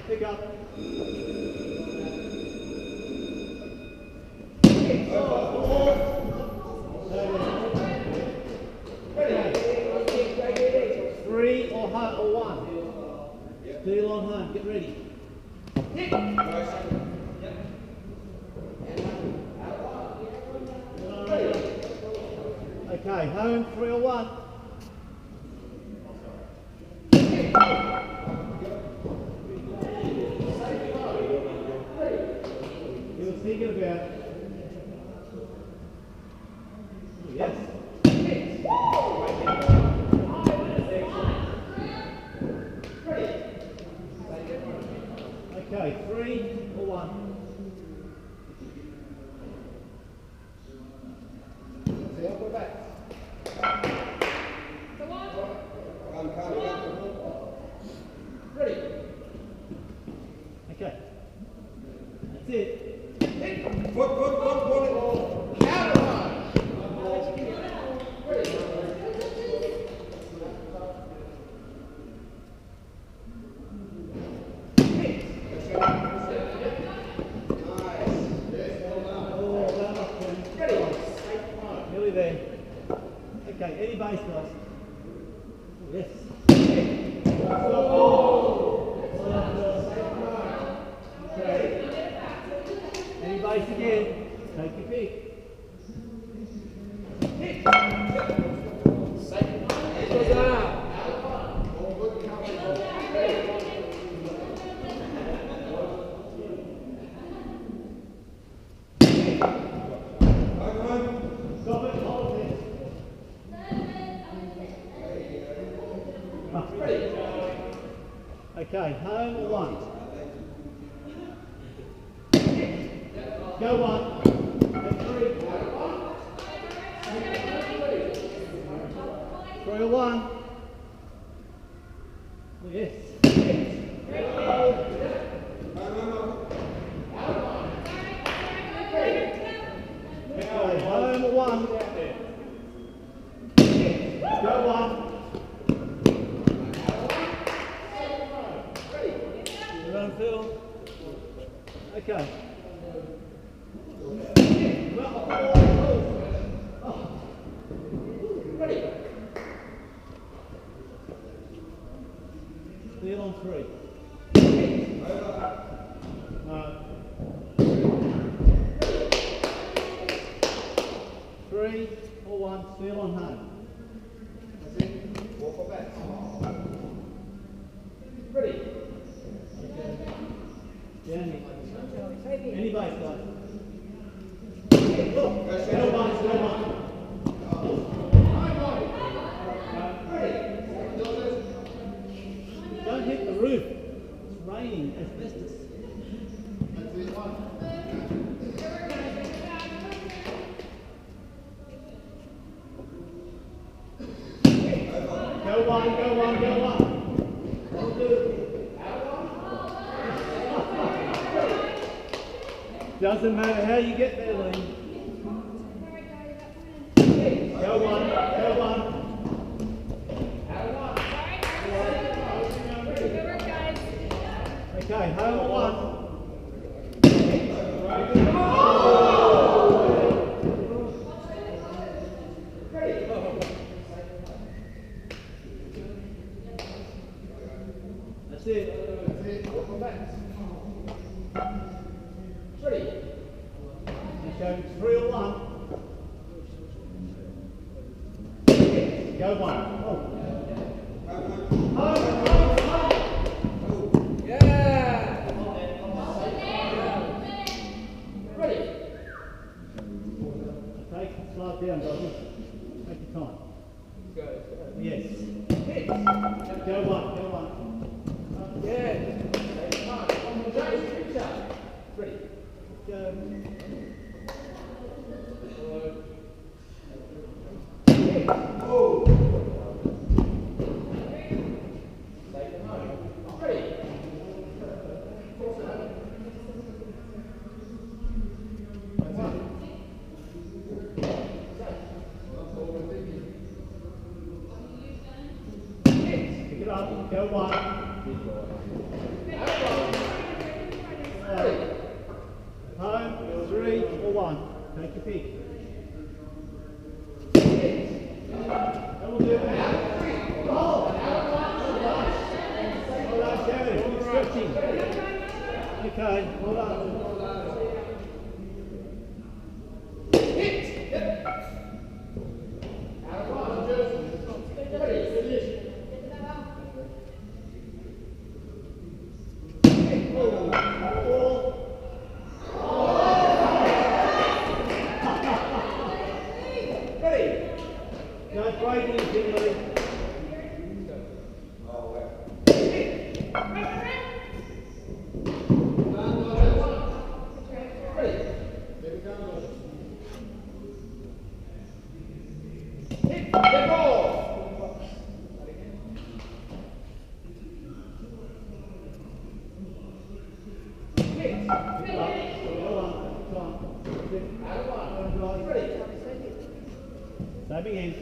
Pick up. Three or one. Deal on home. Get ready. Okay, home 3 or 1. You were thinking about. Yes. Okay, 3 or 1. Ready. Okay. That's it. Put. Out of line. Ready. Nearly there. Okay, any base guys. Yes. Any base again. Take your pick. Stop it, hold it. Ready. Okay, home or 1. Go 1. And 3. 3 or 1. Yes. Okay, home or 1. Go 1. Run, Phil. Okay. Ready. Deal on 3. No. 3 or 1, steal on home. Walk or back. Ready. Danny. Any base, guys. Go 1, go 1. Don't hit the roof. It's raining asbestos. Go 1, go 1, go 1. Don't do it. Doesn't matter how you get there, Lee. Go 1, go 1. Okay, home or 1. That's it. Ready. Okay, 3 or 1. Go 1. Oh. Slow down, brother. Take your time. Yes. Go 1, go 1. Yeah. Ready. Go. Oh. up, go one. Home, 3 or 1. Take your pick. That will do it. Oh, well done, Kevin. Keep stretching. Okay, well done. No breaking, Finley. Diving in.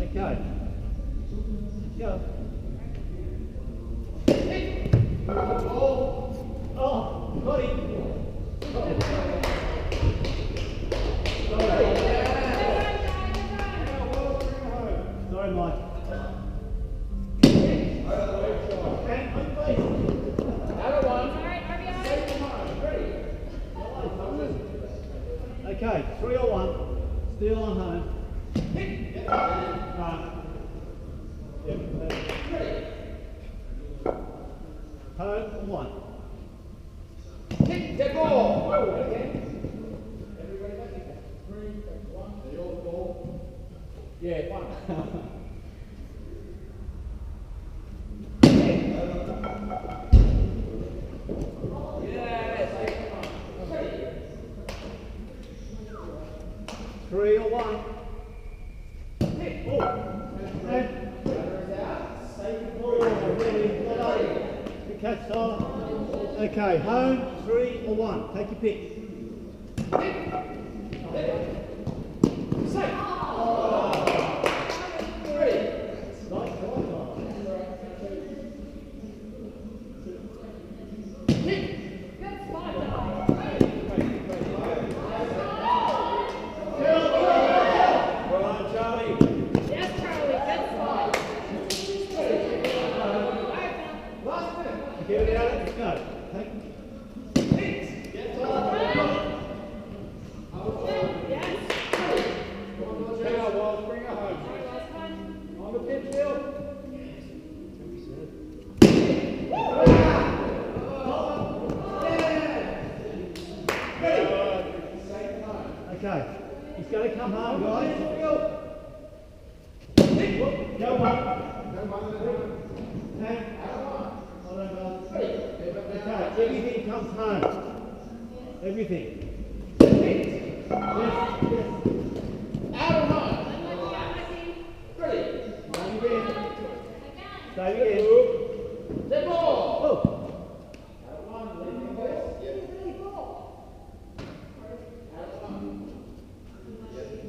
Okay. Go. Oh, got it. Sorry, Mike. Okay, 3 or 1. Still on home. Home 1. Hit the ball. Yeah, 1. Three or 1. Good catch, Tyler. Okay, home, 3 or 1. Take your pick. Get it out, let's go. Take Okay, he's going to come home, guys. Go one. Okay, everything comes home. Everything. Yes, yes. Out of line. Ready. Stay again. The ball. Oh.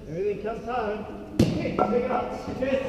Everything comes home. Pick it up. Chest.